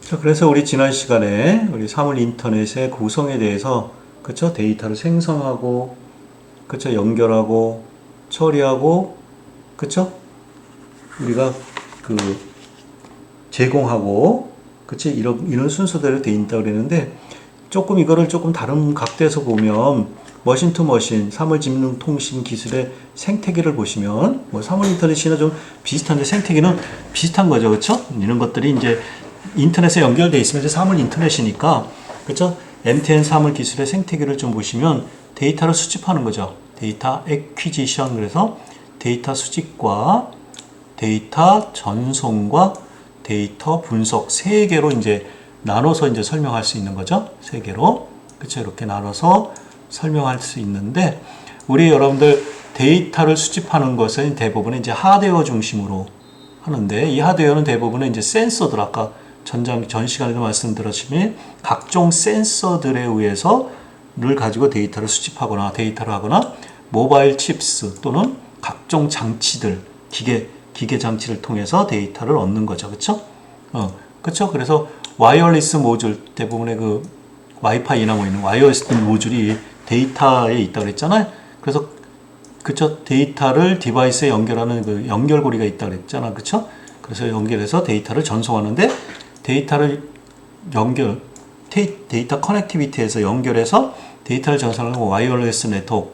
자, 그래서 우리 지난 시간에 우리 사물 인터넷의 구성에 대해서 그쵸? 데이터를 생성하고 그쵸? 연결하고 처리하고 그쵸? 우리가 그 제공하고 그치? 이런 순서대로 돼 있다고 그랬는데 조금 이거를 조금 다른 각도에서 보면 머신 투 머신 사물 집능 통신 기술의 생태계를 보시면 뭐 사물 인터넷이나 좀 비슷한데 생태계는 비슷한 거죠. 그쵸? 이런 것들이 이제 인터넷에 연결되어 있으면 이제 사물 인터넷이니까 그쵸? MTN 사물 기술의 생태계를 좀 보시면 데이터를 수집하는 거죠. 데이터 액퀴지션 그래서 데이터 수집과 데이터 전송과 데이터 분석 세 개로 이제 나눠서 이제 설명할 수 있는 거죠. 세 개로. 그쵸? 이렇게 나눠서 설명할 수 있는데, 우리 여러분들 데이터를 수집하는 것은 대부분 이제 하드웨어 중심으로 하는데, 이 하드웨어는 대부분 이제 센서들, 아까 전 시간에도 말씀드렸지만, 각종 센서들에 의해서를 가지고 데이터를 수집하거나 데이터를 하거나, 모바일 칩스 또는 각종 장치들, 기계 장치를 통해서 데이터를 얻는 거죠. 그쵸? 그쵸? 그래서 와이어리스 모듈, 대부분의 그 와이파이나 뭐 있는 와이어리스 모듈이 데이터에 있다고 그랬잖아요. 그래서 그쵸? 데이터를 디바이스에 연결하는 그 연결고리가 있다고 그랬잖아. 그쵸? 그래서 연결해서 데이터를 전송하는데 데이터를 데이터 커넥티비티에서 연결해서 데이터를 전송하는 와이어리스 네트워크,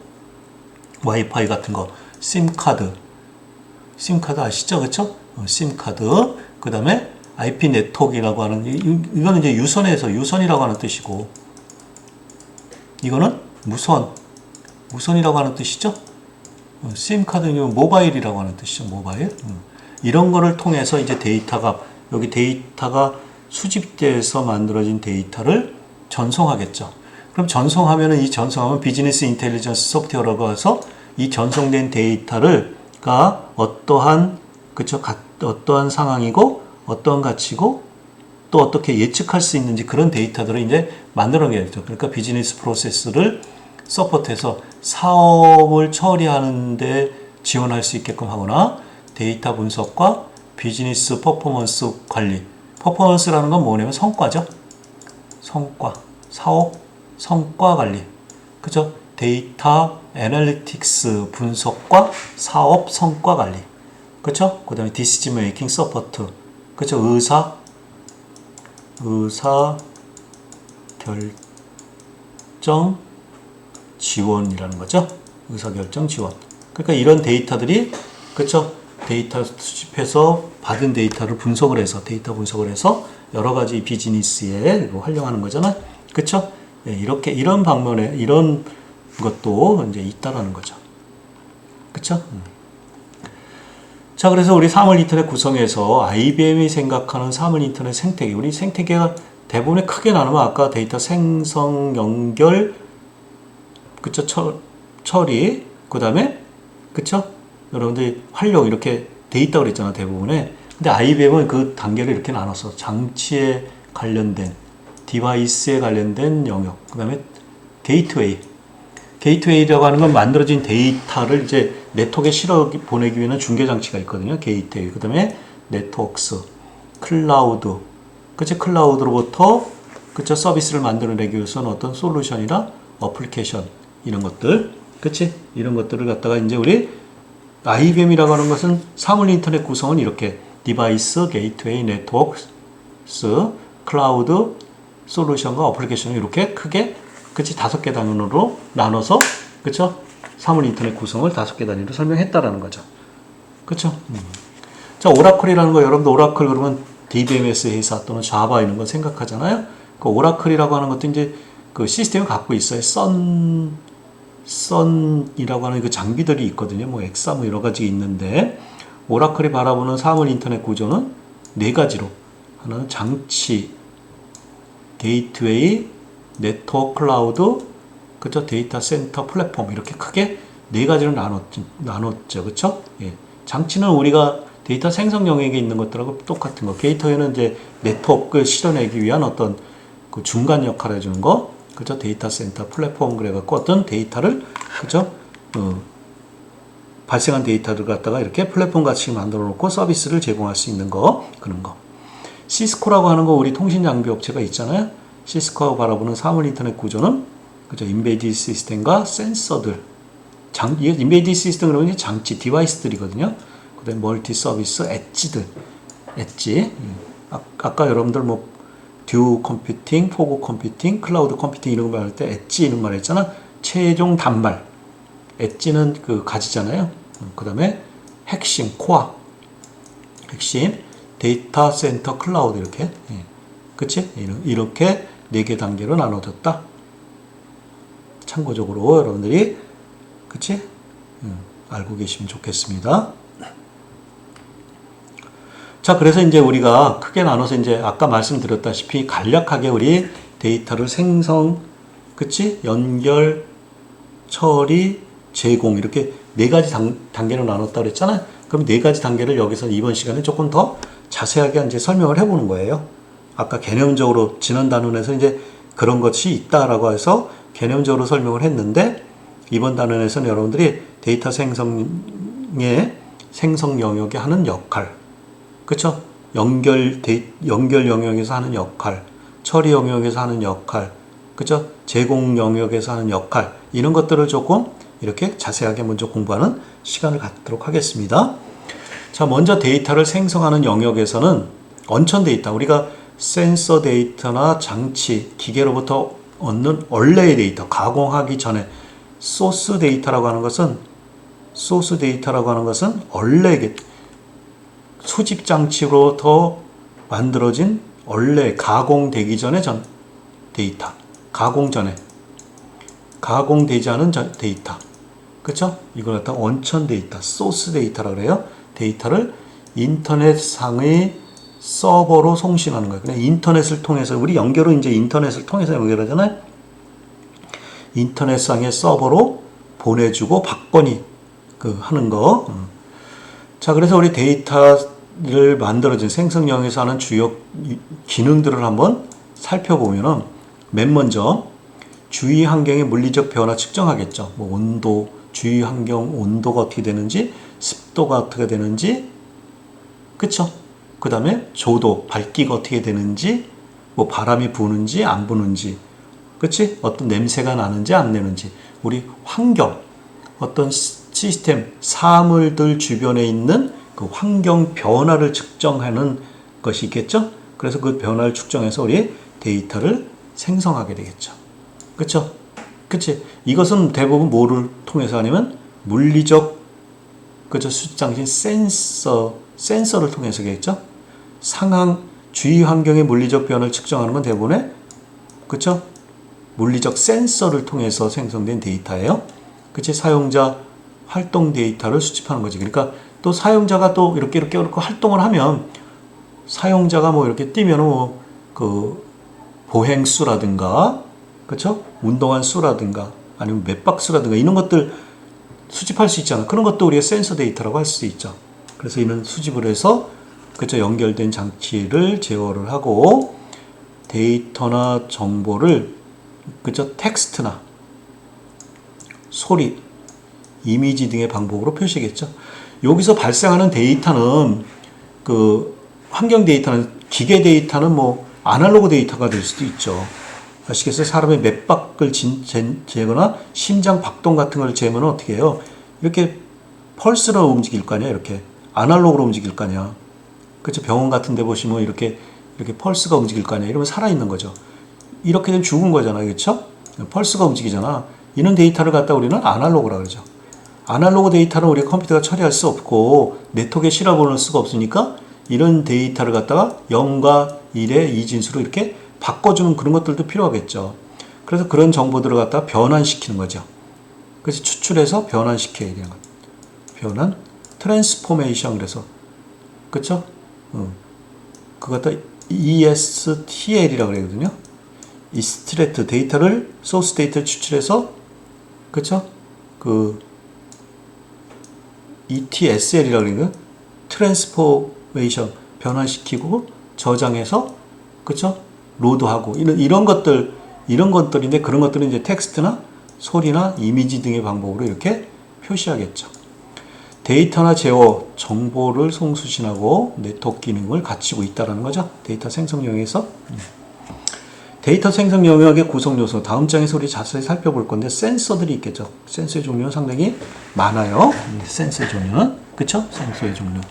와이파이 같은 거, 심카드 아시죠? 그쵸? 심카드. 그 다음에 IP 네트워크라고 하는, 이거는 이제 유선이라고 하는 뜻이고, 이거는 무선이라고 하는 뜻이죠? 심카드는 모바일이라고 하는 뜻이죠. 모바일. 이런 거를 통해서 이제 여기 데이터가 수집돼서 만들어진 데이터를 전송하겠죠. 그럼 이 전송하면 비즈니스 인텔리전스 소프트웨어라고 해서 이 전송된 데이터가 어떠한 상황이고, 어떠한 가치고, 또 어떻게 예측할 수 있는지 그런 데이터들을 이제 만들어내겠죠. 그러니까 비즈니스 프로세스를 서포트해서 사업을 처리하는데 지원할 수 있게끔 하거나 데이터 분석과 비즈니스 퍼포먼스 관리. 퍼포먼스라는 건 뭐냐면 성과죠. 사업 성과 관리. 그죠? 데이터 애널리틱스 분석과 사업 성과 관리. 그렇죠? 그 다음에 디시전 메이킹 서포트. 그렇죠? 의사 결정 지원이라는 거죠. 의사 결정 지원. 그러니까 이런 데이터들이 그렇죠? 데이터 수집해서 받은 데이터를 데이터 분석을 해서 여러 가지 비즈니스에 활용하는 거잖아요. 그렇죠? 네, 이런 방면에 이런 것도 이제 있다라는 거죠. 그렇죠? 자, 그래서 우리 사물 인터넷 구성에서 IBM이 생각하는 사물 인터넷 생태계, 우리 생태계가 대부분에 크게 나누면 아까 데이터 생성, 연결, 그쵸, 처리, 그 다음에, 그쵸, 여러분들이 활용, 이렇게 돼 있다고 그랬잖아, 대부분에. 근데 IBM은 그 단계를 이렇게 나눠서 장치에 관련된, 디바이스에 관련된 영역, 그 다음에 게이트웨이라고 하는 건 만들어진 데이터를 이제 네트워크에 실어 보내기 위한 중계 장치가 있거든요. 게이트웨이. 그 다음에 네트워크스, 클라우드. 그치? 클라우드로부터 그쵸? 서비스를 만들어내기 위해서는 어떤 솔루션이나 어플리케이션 이런 것들. 그치? 이런 것들을 갖다가 이제 우리 IBM이라고 하는 것은 사물 인터넷 구성은 이렇게 디바이스, 게이트웨이, 네트워크스, 클라우드, 솔루션과 어플리케이션을 이렇게 크게 그치? 5개 단위로 나눠서, 그쵸? 사물 인터넷 구성을 5개 단위로 설명했다라는 거죠. 그쵸? 자, 오라클이라는 거, 여러분들 오라클 그러면 DBMS 회사 또는 자바 이런 거 생각하잖아요? 그 오라클이라고 하는 것도 이제 그 시스템을 갖고 있어요. 선이라고 하는 그 장비들이 있거든요. 뭐 엑사 뭐 여러 가지 있는데, 오라클이 바라보는 사물 인터넷 구조는 4가지로. 하나는 장치, 게이트웨이, 네트워크 클라우드, 그쵸? 데이터 센터 플랫폼 이렇게 크게 4가지로 나눴죠. 그쵸? 예. 장치는 우리가 데이터 생성 영역에 있는 것들하고 똑같은 거. 게이트웨이는 이제 네트워크를 실어내기 위한 어떤 그 중간 역할을 해주는 거. 그죠? 데이터 센터 플랫폼 그래갖고 어떤 데이터를, 그죠? 발생한 데이터를 갖다가 이렇게 플랫폼 같이 만들어 놓고 서비스를 제공할 수 있는 거. 그런 거. 시스코라고 하는 거 우리 통신 장비 업체가 있잖아요. 시스코가 바라보는 사물 인터넷 구조는 그죠? 인베이디드 시스템과 센서들. 인베이디드 시스템 그러면 장치, 디바이스들이거든요. 그 다음에 멀티 서비스, 엣지. 아까 여러분들 뭐 듀 컴퓨팅, 포그 컴퓨팅, 클라우드 컴퓨팅 이런 거 말할 때 엣지 이런 말 했잖아. 최종 단말. 엣지는 그 가지잖아요. 그 다음에 핵심, 코어. 핵심, 데이터 센터 클라우드 이렇게. 그치? 이렇게 4개 단계로 나눠졌다. 참고적으로 여러분들이 그치? 알고 계시면 좋겠습니다. 자, 그래서 이제 우리가 크게 나눠서 이제 아까 말씀드렸다시피 간략하게 우리 데이터를 생성, 그치? 연결, 처리, 제공 이렇게 4가지 단계로 나눴다 그랬잖아요. 그럼 4가지 단계를 여기서 이번 시간에 조금 더 자세하게 이제 설명을 해보는 거예요. 아까 개념적으로 지난 단원에서 이제 그런 것이 있다라고 해서 개념적으로 설명을 했는데 이번 단원에서는 여러분들이 데이터 생성의 생성 영역에 하는 역할, 그쵸? 연결 영역에서 하는 역할, 처리 영역에서 하는 역할, 그쵸? 제공 영역에서 하는 역할 이런 것들을 조금 이렇게 자세하게 먼저 공부하는 시간을 갖도록 하겠습니다. 자, 먼저 데이터를 생성하는 영역에서는 원천 데이터, 우리가 센서 데이터나 장치, 기계로부터 얻는 원래의 데이터, 가공하기 전에 소스 데이터라고 하는 것은 원래 수집 장치로부터 만들어진 원래 가공되기 전에 데이터, 가공되지 않은 데이터, 그쵸? 이걸 갖다 원천 데이터, 소스 데이터라고 그래요. 데이터를 인터넷상의 서버로 송신하는 거예요. 그냥 인터넷을 통해서, 우리 연결은 이제 인터넷을 통해서 연결하잖아요. 인터넷상의 서버로 보내주고 받거니 하는 거. 자, 그래서 우리 데이터를 만들어진 생성형에서 하는 주요 기능들을 한번 살펴보면은 맨 먼저 주위 환경의 물리적 변화 측정하겠죠. 뭐 온도, 주위 환경 온도가 어떻게 되는지, 습도가 어떻게 되는지, 그쵸? 그 다음에 조도, 밝기가 어떻게 되는지, 뭐 바람이 부는지 안 부는지, 그치? 어떤 냄새가 나는지 안 나는지, 우리 환경, 어떤 시스템, 사물들 주변에 있는 그 환경 변화를 측정하는 것이 있겠죠? 그래서 그 변화를 측정해서 우리 데이터를 생성하게 되겠죠. 그쵸? 그치? 이것은 대부분 뭐를 통해서 하냐면 물리적, 그죠? 수집장치 센서를 통해서겠죠? 상황, 주위 환경의 물리적 변화를 측정하는 건 대부분의, 그쵸? 물리적 센서를 통해서 생성된 데이터예요. 그치? 사용자 활동 데이터를 수집하는 거지. 그러니까 또 사용자가 또 이렇게 활동을 하면 사용자가 뭐 이렇게 뛰면 뭐 그 보행수라든가, 그쵸? 운동한 수라든가 아니면 맥박수라든가 이런 것들 수집할 수 있잖아. 그런 것도 우리가 센서 데이터라고 할 수 있죠. 그래서 이는 수집을 해서 그쵸? 연결된 장치를 제어를 하고 데이터나 정보를 그쵸? 텍스트나 소리, 이미지 등의 방법으로 표시하겠죠. 여기서 발생하는 데이터는 그 환경 데이터는 기계 데이터는 뭐 아날로그 데이터가 될 수도 있죠. 아시겠어요? 사람의 맥박을 재거나 심장 박동 같은 걸 재면 어떻게 해요? 이렇게 펄스로 움직일 거 아니야? 이렇게 아날로그로 움직일 거 아니야? 그렇죠? 병원 같은 데 보시면 이렇게 펄스가 움직일 거 아니야? 이러면 살아있는 거죠. 이렇게 되면 죽은 거잖아요. 그렇죠? 펄스가 움직이잖아. 이런 데이터를 갖다 우리는 아날로그라고 그러죠. 아날로그 데이터는 우리가 컴퓨터가 처리할 수 없고 네트워크에 실어보낼 수가 없으니까 이런 데이터를 갖다가 0과 1의 이진수로 이렇게 바꿔주는 그런 것들도 필요하겠죠. 그래서 그런 정보들을 갖다가 변환시키는 거죠. 그래서 추출해서 변환시켜야 되는 것. 변환, 트랜스포메이션 그래서 그렇죠? 그거 갖다 ESTL이라고 그러거든요. 이스트레트 데이터를 소스 데이터를 추출해서 그렇죠? 그 ETSL이라고 그러거든요. 트랜스포메이션 변환시키고 저장해서 그렇죠? 로드하고 이런 것들인데 그런 것들은 이제 텍스트나 소리나 이미지 등의 방법으로 이렇게 표시하겠죠. 데이터나 제어, 정보를 송수신하고 네트워크 기능을 갖추고 있다는 거죠. 데이터 생성 영역에서. 데이터 생성 영역의 구성 요소, 다음 장에서 우리 자세히 살펴볼 건데 센서들이 있겠죠. 센서의 종류는 상당히 많아요. 센서의 종류는. 그쵸? 센서의 종류.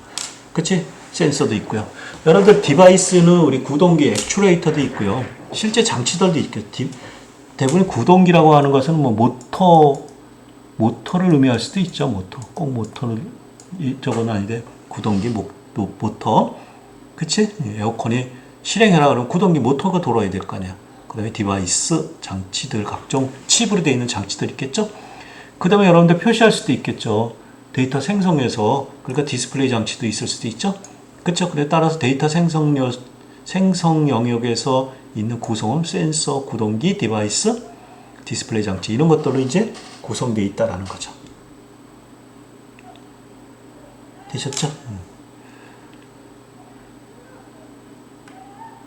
그치? 센서도 있고요. 여러분들 디바이스는 우리 구동기, 액추레이터도 있고요. 실제 장치들도 있겠죠. 대부분 구동기라고 하는 것은 뭐 모터를 의미할 수도 있죠. 모터. 꼭 모터는 저건 아닌데 구동기, 모터. 그치? 에어컨이 실행해라 그러면 구동기 모터가 돌아야 될 거 아니야. 그 다음에 디바이스, 장치들, 각종 칩으로 되어 있는 장치들 있겠죠. 그 다음에 여러분들 표시할 수도 있겠죠. 데이터 생성에서, 그러니까 디스플레이 장치도 있을 수도 있죠. 그쵸? 그래 따라서 데이터 생성 영역에서 있는 구성은 센서, 구동기, 디바이스, 디스플레이 장치 이런 것들로 이제 구성되어 있다라는 거죠. 되셨죠?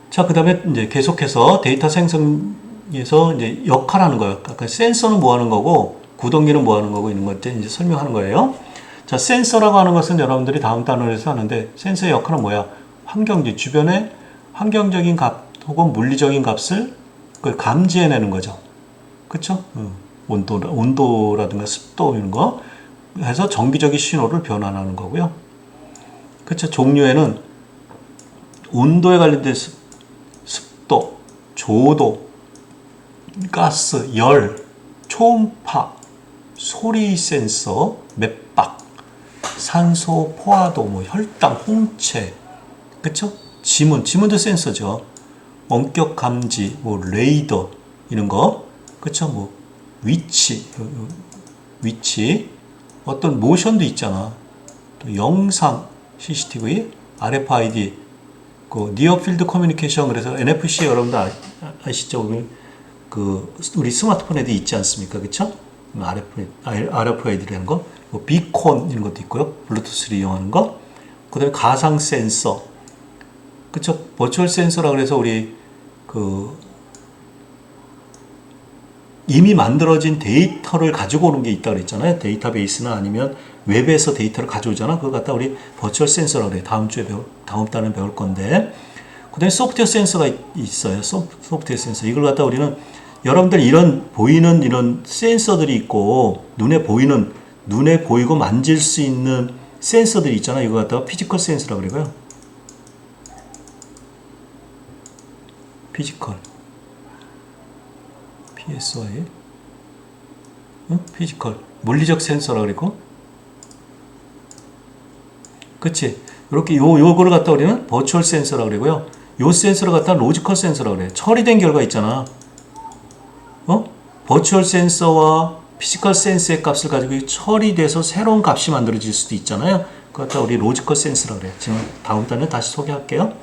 자, 그 다음에 이제 계속해서 데이터 생성에서 이제 역할하는 거예요. 그러니까 센서는 뭐 하는 거고, 구동기는 뭐 하는 거고, 이런 것들 이제 설명하는 거예요. 자, 센서라고 하는 것은 여러분들이 다음 단원에서 하는데, 센서의 역할은 뭐야? 환경지, 주변의 환경적인 값 혹은 물리적인 값을 그걸 감지해내는 거죠. 그쵸? 온도라든가 습도 이런 거 해서 정기적인 신호를 변환하는 거고요. 그쵸? 종류에는 온도에 관련된 습도, 조도, 가스, 열, 초음파, 소리 센서, 맥박, 산소 포화도, 뭐 혈당, 홍채, 그쵸? 지문도 센서죠. 원격 감지, 뭐 레이더 이런 거, 그쵸? 뭐 위치, 어떤 모션도 있잖아. 또 영상, CCTV, RFID, 그 니어 필드 커뮤니케이션 그래서 NFC 여러분들 아시죠? 우리 스마트폰에도 있지 않습니까? 그쵸? RFID라는 거, 뭐 비콘 이런 것도 있고요. 블루투스를 이용하는 거. 그 다음에 가상 센서. 그쵸? 버추얼 센서라 그래서 우리 이미 만들어진 데이터를 가지고 오는 게 있다고 그랬잖아요. 데이터베이스나 아니면 웹에서 데이터를 가져오잖아. 그거 갖다 우리 버추얼 센서라고 그래요. 다음 달에 배울 건데. 그 다음에 소프트웨어 센서가 있어요. 소프트웨어 센서. 이걸 갖다 우리는 여러분들 보이는 이런 센서들이 있고, 눈에 보이고 만질 수 있는 센서들이 있잖아요. 이거 갖다가 피지컬 센서라고 그러고요. 피지컬. PSY. 피지컬. 물리적 센서라고 그랬고. 그치? 이렇게 요거를 갖다 우리는 버추얼 센서라고 그러고요. 요 센서를 갖다 로지컬 센서라고 그래요. 처리된 결과 있잖아. 버추얼 센서와 피지컬 센서의 값을 가지고 처리돼서 새로운 값이 만들어질 수도 있잖아요. 그거 갖다 우리 로지컬 센서라고 그래요. 지금 다음 단에 다시 소개할게요.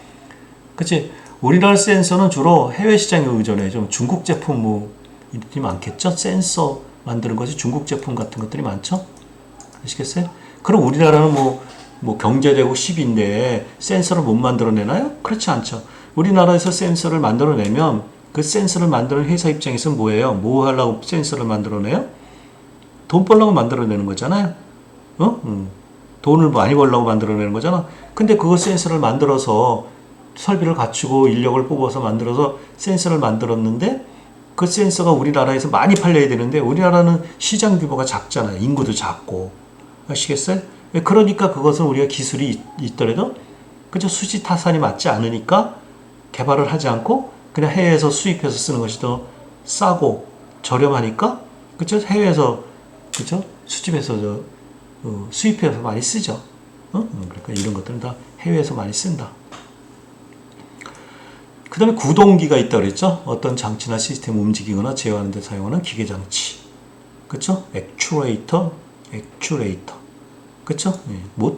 그치? 우리나라 센서는 주로 해외 시장에 의존해. 좀 중국 제품이 많겠죠? 센서 만드는 것이 중국 제품 같은 것들이 많죠? 아시겠어요? 그럼 우리나라는 뭐 경제대국 10인데 센서를 못 만들어내나요? 그렇지 않죠. 우리나라에서 센서를 만들어내면 그 센서를 만드는 회사 입장에서는 뭐예요? 뭐 하려고 센서를 만들어내요? 돈 벌려고 만들어내는 거잖아요. 돈을 많이 벌려고 만들어내는 거잖아. 근데 그거 센서를 만들어서 설비를 갖추고 인력을 뽑아서 만들어서 센서를 만들었는데 그 센서가 우리나라에서 많이 팔려야 되는데 우리나라는 시장 규모가 작잖아요. 인구도 작고. 아시겠어요? 그러니까 그것은 우리가 기술이 있더라도 그저 수지 타산이 맞지 않으니까 개발을 하지 않고 그냥 해외에서 수입해서 쓰는 것이 더 싸고 저렴하니까 그쵸? 해외에서 그쵸? 수입해서 수입해서 많이 쓰죠. 그러니까 이런 것들은 다 해외에서 많이 쓴다. 그 다음에 구동기가 있다고 그랬죠? 어떤 장치나 시스템을 움직이거나 제어하는 데 사용하는 기계장치. 그쵸? 액추레이터. 그쵸?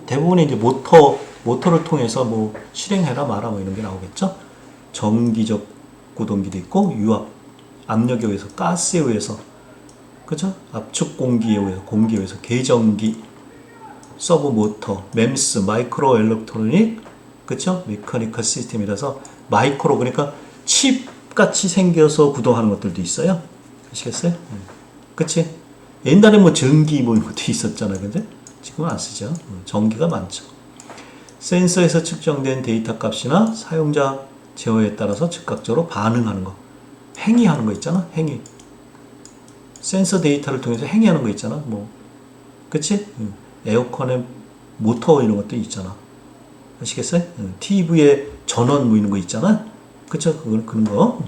대부분의 이제 모터를 통해서 실행해라 마라 이런 게 나오겠죠? 정기적 구동기도 있고, 유압, 압력에 의해서, 가스에 의해서, 그쵸? 압축 공기에 의해서, 계정기, 서브 모터, 맴스, 마이크로 일렉트로닉, 그쵸? 메카니컬 시스템이라서, 마이크로, 그러니까 칩 같이 생겨서 구동하는 것들도 있어요. 아시겠어요? 그치? 옛날에 전기 이런 것도 있었잖아요. 근데? 지금은 안 쓰죠. 전기가 많죠. 센서에서 측정된 데이터 값이나 사용자 제어에 따라서 즉각적으로 반응하는 거. 행위하는 거 있잖아. 행위. 센서 데이터를 통해서 행위하는 거 있잖아. 뭐, 그치? 에어컨의 모터 이런 것도 있잖아. 아시겠어요? TV에 전원 뭐 이런 거 있잖아. 그쵸? 그런 거.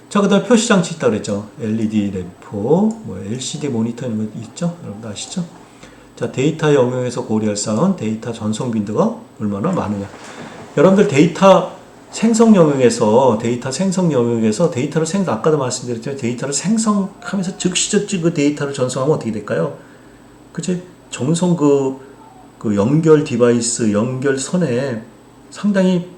자, 그 다음에 표시장치 있다고 그랬죠. LED 램프, 뭐 LCD 모니터 이런 거 있죠? 여러분들 아시죠? 자, 데이터 영역에서 고려할 사항은 데이터 전송 빈도가 얼마나 많으냐. 여러분들 데이터 생성 영역에서 데이터를 아까도 말씀드렸지만 데이터를 생성하면서 즉시적으로 그 데이터를 전송하면 어떻게 될까요? 그치? 전송 그 연결 디바이스, 연결선에 상당히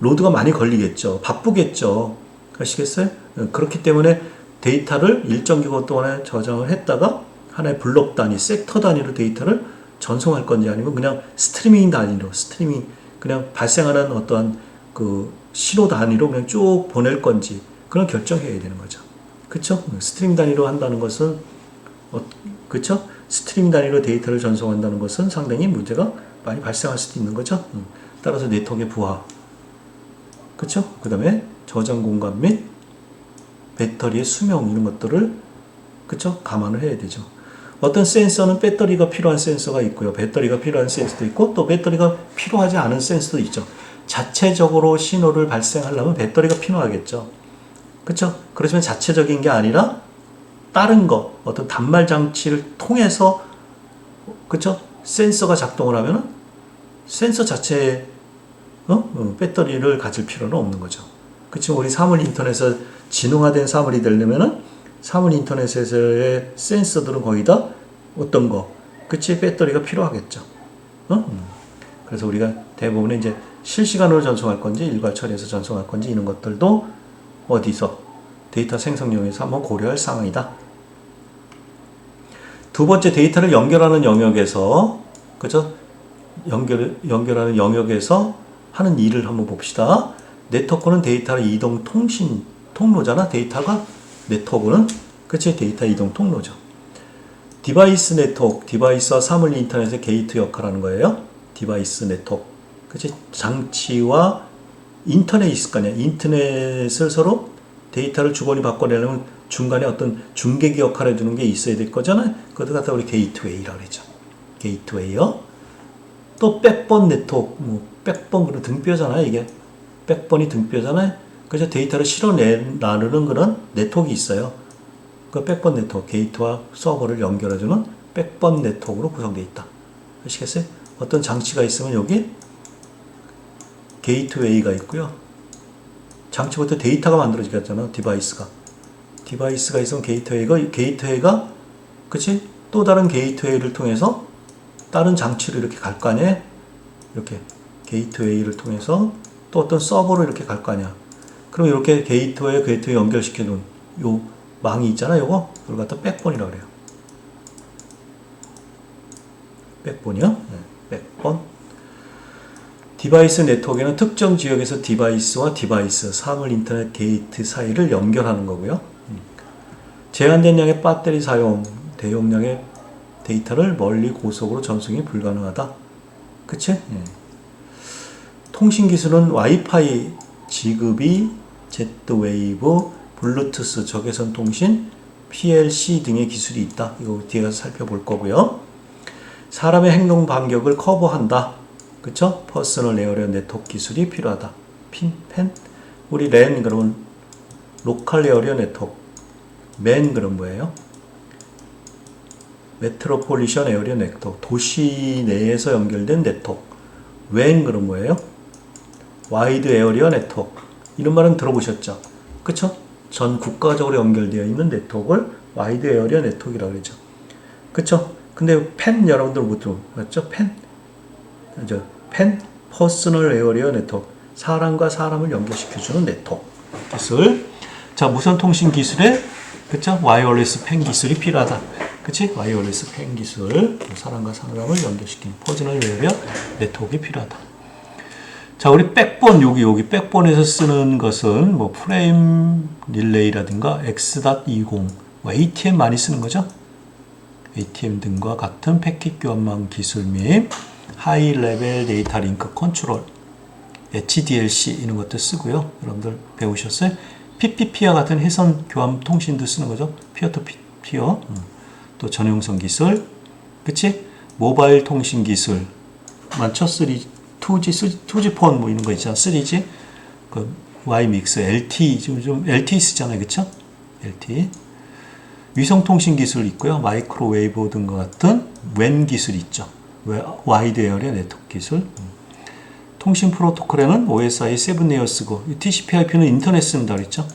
로드가 많이 걸리겠죠. 바쁘겠죠. 아시겠어요? 그렇기 때문에 데이터를 일정 기간 동안에 저장을 했다가 하나의 블록 단위, 섹터 단위로 데이터를 전송할 건지 아니면 그냥 스트리밍 단위로, 그냥 발생하는 어떠한 신호 단위로 그냥 쭉 보낼 건지 그런 결정해야 되는 거죠. 그쵸? 스트리밍 단위로 한다는 것은, 그쵸? 스트리밍 단위로 데이터를 전송한다는 것은 상당히 문제가 많이 발생할 수도 있는 거죠. 따라서 네트워크의 부하. 그쵸? 그 다음에 저장 공간 및 배터리의 수명 이런 것들을 그쵸? 감안을 해야 되죠. 어떤 센서는 배터리가 필요한 센서가 있고요. 배터리가 필요한 센서도 있고 또 배터리가 필요하지 않은 센서도 있죠. 자체적으로 신호를 발생하려면 배터리가 필요하겠죠. 그쵸? 그렇지만 자체적인 게 아니라 다른 거, 어떤 단말 장치를 통해서 그쵸? 센서가 작동을 하면은 센서 자체에 배터리를 가질 필요는 없는 거죠. 그치? 우리 사물 인터넷에서 지능화된 사물이 되려면은 사물 인터넷에서의 센서들은 거의 다 어떤 거? 그치? 배터리가 필요하겠죠. 그래서 우리가 대부분 이제 실시간으로 전송할 건지 일괄 처리해서 전송할 건지 이런 것들도 어디서? 데이터 생성용에서 한번 고려할 사항이다. 두 번째 데이터를 연결하는 영역에서 그죠? 연결하는 영역에서 하는 일을 한번 봅시다. 네트워크는 데이터의 이동 통신 통로잖아. 데이터가 네트워크는 그치? 데이터 이동 통로죠. 디바이스 네트워크, 디바이스와 사물 인터넷의 게이트 역할을 하는 거예요. 디바이스 네트워크. 그치? 장치와 인터넷이 있을 거 아니야. 인터넷을 서로 데이터를 주거니 받거니하려면 중간에 어떤 중개기 역할을 해주는 게 있어야 될 거잖아요. 그것도 갖다 우리 게이트웨이라고 그러죠. 게이트웨이요. 또 백번 네트워크, 백번 그런 등뼈잖아요. 이게 백번이 등뼈잖아요. 그래서 데이터를 실어 나누는 그런 네트워크가 있어요. 그 백번 네트워크, 게이트와 서버를 연결해주는 백번 네트워크로 구성되어 있다. 아시겠어요? 어떤 장치가 있으면 여기 게이트웨이가 있고요. 장치부터 데이터가 만들어지겠잖아. 디바이스가 있으면 게이트웨이가 그치? 또 다른 게이트웨이를 통해서 다른 장치로 이렇게 갈 거 아니에요? 이렇게 게이트웨이를 통해서 또 어떤 서버로 이렇게 갈 거 아니야. 그럼 이렇게 게이트웨이 연결시켜 놓은 요 망이 있잖아요. 요거 그걸 갖다 백본이라고 그래요. 백본이요? 네, 백본. 디바이스 네트워크는 특정 지역에서 디바이스와 디바이스, 사물 인터넷 게이트 사이를 연결하는 거고요. 제한된 양의 배터리 사용, 대용량의 데이터를 멀리 고속으로 전송이 불가능하다. 그치? 예. 통신 기술은 와이파이, 지그비, 제트웨이브, 블루투스, 적외선 통신, PLC 등의 기술이 있다. 이거 뒤에 가서 살펴볼 거고요. 사람의 행동 반격을 커버한다. 그쵸? 퍼스널 에어리어 네트워크 기술이 필요하다. 펜? 우리 랜 그러면 로컬 에어리어 네트워크. 맨 그럼 뭐예요? 메트로폴리션 에어리어 네트워크. 도시 내에서 연결된 네트워크. 웬 그럼 뭐예요? 와이드 에어리어 네트워크. 이런 말은 들어보셨죠? 그쵸? 전 국가적으로 연결되어 있는 네트워크를 와이드 에어리어 네트워크라고 그러죠. 그쵸? 근데 펜 여러분들 못 들어봤죠? 펜 퍼스널 에어리어 네트워크. 사람과 사람을 연결시켜주는 네트워크 기술. 자, 무선 통신 기술에 그쵸? 와이어리스 펜 기술이 필요하다. 그치? 와이어리스 펜 기술. 사람과 사람을 연결시키는 퍼스널 에어리어 네트워크가 필요하다. 자, 우리 백본 여기 백본에서 쓰는 것은 뭐 프레임 릴레이라든가 X.20 ATM 많이 쓰는 거죠. ATM 등과 같은 패킷 교환망 기술 및 하이 레벨 데이터 링크 컨트롤, HDLC 이런 것도 쓰고요. 여러분들 배우셨어요? PPP와 같은 회선 교환 통신도 쓰는 거죠. 피어 투 피어. 또 전용선 기술, 그치? 모바일 통신 기술 많죠? 2G 폰 뭐 이런 거 있잖아. 3G, 그 Y믹스, LTE 좀 LTE 쓰잖아요, 그쵸? LTE. 위성 통신 기술 있고요. 마이크로웨이브 등과 같은 WAN 기술 있죠. 와이드 에어리어 네트워크 기술. 통신 프로토콜에는 OSI 7레이어 쓰고 TCP/IP는 인터넷 쓴다 그랬죠.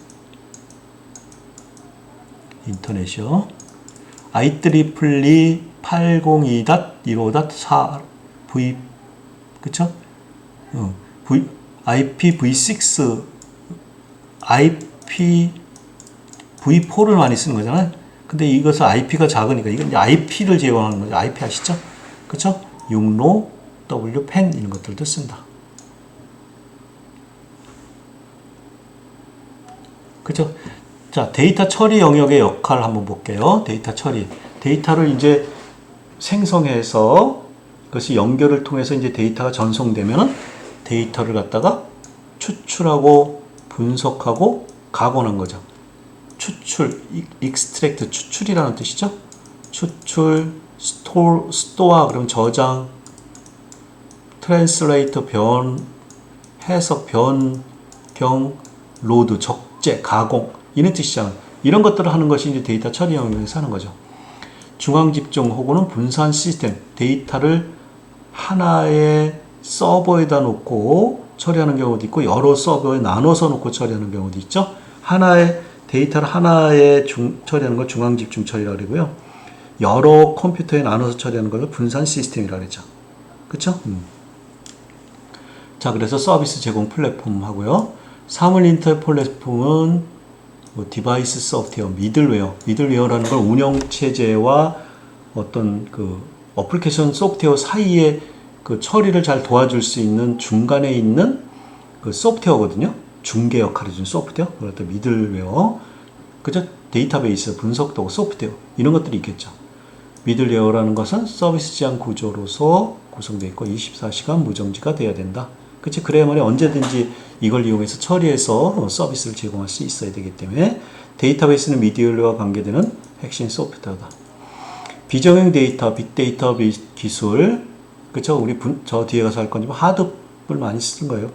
인터넷이요. IEEE 802.15.4 V 그쵸? IPv6 IPv4를 많이 쓰는 거잖아요. 근데 이것은 IP가 작으니까 이건 이제 IP를 제공하는 거죠. IP 아시죠? 그쵸? 육로, WPAN 이런 것들도 쓴다. 그죠? 자, 데이터 처리 영역의 역할을 한번 볼게요. 데이터 처리. 데이터를 이제 생성해서 그것이 연결을 통해서 이제 데이터가 전송되면은 데이터를 갖다가 추출하고 분석하고 각원한 거죠. 추출, extract, 추출이라는 뜻이죠. 추출, store, 그러면 저장, translate, 해석, 변경, 로드, 적재, 가공 이런 뜻이잖아. 이런 것들을 하는 것이 이제 데이터 처리 영역에서 하는 거죠. 중앙 집중 혹은 분산 시스템, 데이터를 하나의 서버에다 놓고 처리하는 경우도 있고 여러 서버에 나눠서 놓고 처리하는 경우도 있죠. 하나의 데이터를 하나에 처리하는 걸 중앙 집중 처리라고 그러고요. 여러 컴퓨터에 나눠서 처리하는 걸 분산 시스템이라고 그러죠. 그렇죠? 자, 그래서 서비스 제공 플랫폼 하고요. 사물 인터넷 플랫폼은 뭐 디바이스 소프트웨어, 미들웨어라는 걸 운영체제와 어떤 그 어플리케이션 소프트웨어 사이에 그 처리를 잘 도와줄 수 있는 중간에 있는 그 소프트웨어거든요. 중개 역할을 해주는 소프트웨어, 그것도 미들웨어, 그죠? 데이터베이스, 분석도구, 소프트웨어 이런 것들이 있겠죠. 미들웨어라는 것은 서비스 지향 구조로서 구성되어 있고 24시간 무정지가 돼야 된다. 그치? 그래야만 언제든지 이걸 이용해서 처리해서 서비스를 제공할 수 있어야 되기 때문에 데이터베이스는 미들웨어와 관계되는 핵심 소프트웨어다. 비정형 데이터, 빅데이터 기술, 그쵸? 우리 저 뒤에 가서 할 거지만 하드를 많이 쓰는 거예요.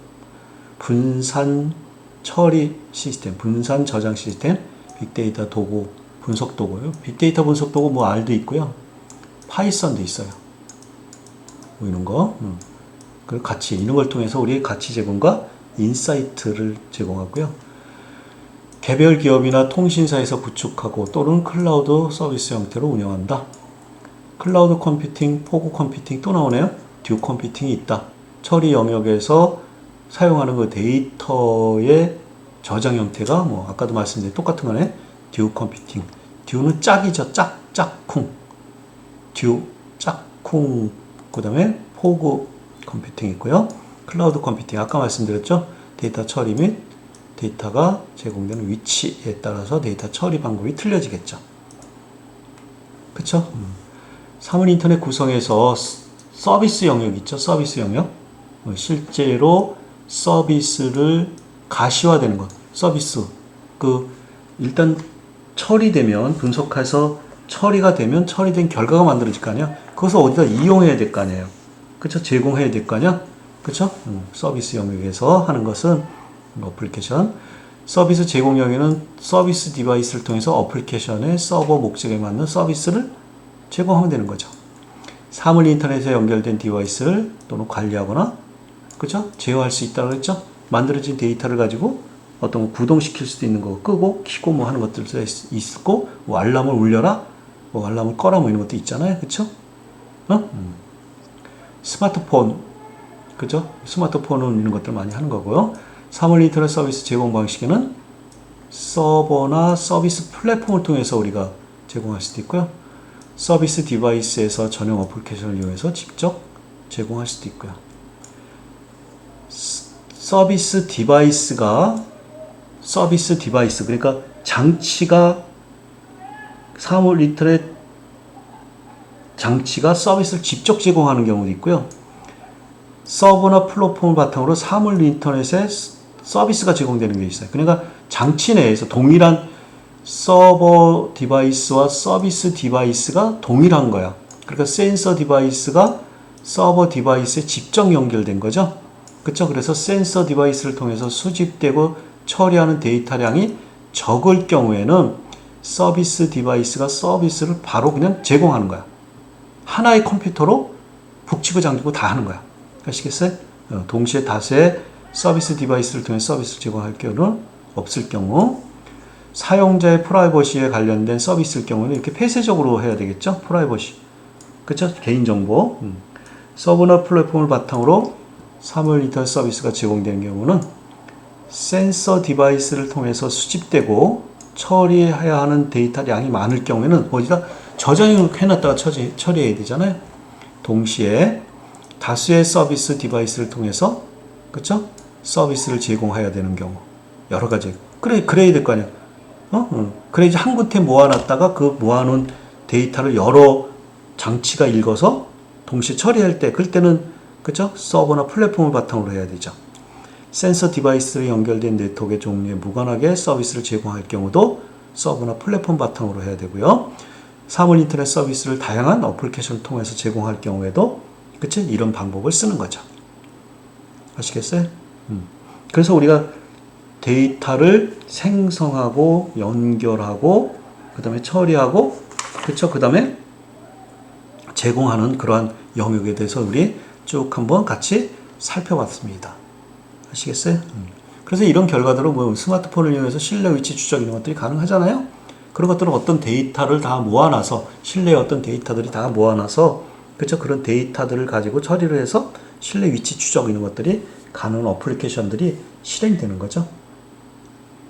분산 처리 시스템, 분산 저장 시스템, 빅데이터 도구, 분석 도구요. 빅데이터 분석 도구 뭐 R도 있고요. 파이썬도 있어요. 뭐 이런 거. 그리고 가치, 이런 걸 통해서 우리 가치 제공과 인사이트를 제공하고요. 개별 기업이나 통신사에서 구축하고 또는 클라우드 서비스 형태로 운영한다. 클라우드 컴퓨팅, 포구 컴퓨팅 또 나오네요. 듀 컴퓨팅이 있다. 처리 영역에서 사용하는 그 데이터의 저장 형태가 뭐 아까도 말씀드린 똑같은 거네. 듀 컴퓨팅. 듀는 짝이죠. 짝쿵. 듀, 짝쿵. 그 다음에 포구 컴퓨팅 있고요. 클라우드 컴퓨팅. 아까 말씀드렸죠. 데이터 처리 및 데이터가 제공되는 위치에 따라서 데이터 처리 방법이 틀려지겠죠. 그쵸? 사물 인터넷 구성에서 서비스 영역 있죠. 서비스 영역. 실제로 서비스를 가시화되는 것. 서비스. 일단 처리되면, 분석해서 처리가 되면 처리된 결과가 만들어질 거 아니야? 그것을 어디다 이용해야 될 거 아니에요? 그쵸? 제공해야 될 거 아니야? 그쵸? 서비스 영역에서 하는 것은 어플리케이션. 서비스 제공 영역에는 서비스 디바이스를 통해서 어플리케이션의 서버 목적에 맞는 서비스를 제공하면 되는 거죠. 사물 인터넷에 연결된 디바이스를 또는 관리하거나, 그죠? 제어할 수 있다고 했죠? 만들어진 데이터를 가지고 어떤 구동시킬 수도 있는 거, 끄고, 켜고 뭐 하는 것들도 있고, 뭐 알람을 울려라, 뭐 알람을 꺼라 뭐 이런 것도 있잖아요. 그쵸? 스마트폰, 그죠? 스마트폰은 이런 것들 많이 하는 거고요. 사물 인터넷 서비스 제공 방식에는 서버나 서비스 플랫폼을 통해서 우리가 제공할 수도 있고요. 서비스 디바이스에서 전용 어플리케이션을 이용해서 직접 제공할 수도 있고요. 서비스 디바이스, 그러니까 장치가 사물 인터넷 장치가 서비스를 직접 제공하는 경우도 있고요. 서버나 플랫폼을 바탕으로 사물 인터넷에 서비스가 제공되는 게 있어요. 그러니까 장치 내에서 동일한 서버 디바이스와 서비스 디바이스가 동일한 거야. 그러니까 센서 디바이스가 서버 디바이스에 직접 연결된 거죠. 그렇죠? 그래서 센서 디바이스를 통해서 수집되고 처리하는 데이터량이 적을 경우에는 서비스 디바이스가 서비스를 바로 그냥 제공하는 거야. 하나의 컴퓨터로 북치고 장구고 다 하는 거야. 아시겠어요? 동시에 다수의 서비스 디바이스를 통해 서비스를 제공할 경우는 없을 경우, 사용자의 프라이버시에 관련된 서비스일 경우는 이렇게 폐쇄적으로 해야 되겠죠? 프라이버시. 그쵸? 개인정보. 서버나 플랫폼을 바탕으로 사물 인터넷 서비스가 제공되는 경우는 센서 디바이스를 통해서 수집되고 처리해야 하는 데이터량이 많을 경우에는 어디다 저장해놨다가 처리해야 되잖아요. 동시에 다수의 서비스 디바이스를 통해서 그쵸? 서비스를 제공해야 되는 경우 여러 가지 그래야 될 거 아니야. 그래야지 한 곳에 모아놨다가 그 모아놓은 데이터를 여러 장치가 읽어서 동시에 처리할 때 그때는 그쵸? 서버나 플랫폼을 바탕으로 해야 되죠. 센서 디바이스에 연결된 네트워크의 종류에 무관하게 서비스를 제공할 경우도 서버나 플랫폼 바탕으로 해야 되고요. 사물 인터넷 서비스를 다양한 어플리케이션을 통해서 제공할 경우에도 그치? 이런 방법을 쓰는 거죠. 아시겠어요? 그래서 우리가 데이터를 생성하고 연결하고 그 다음에 처리하고 그쵸? 그 다음에 제공하는 그러한 영역에 대해서 우리 쭉 한번 같이 살펴봤습니다. 아시겠어요? 그래서 이런 결과들은 뭐 스마트폰을 이용해서 실내 위치 추적 이런 것들이 가능하잖아요. 그런 것들은 어떤 데이터를 다 모아놔서 실내의 어떤 데이터들이 다 모아놔서 그렇죠? 그런 데이터들을 가지고 처리를 해서 실내 위치 추적 이런 것들이 가능한 어플리케이션들이 실행되는 거죠.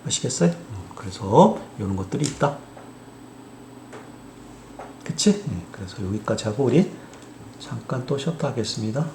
아시겠어요? 그래서 이런 것들이 있다. 그치? 그래서 여기까지 하고 우리 잠깐 또 쉬었다 하겠습니다.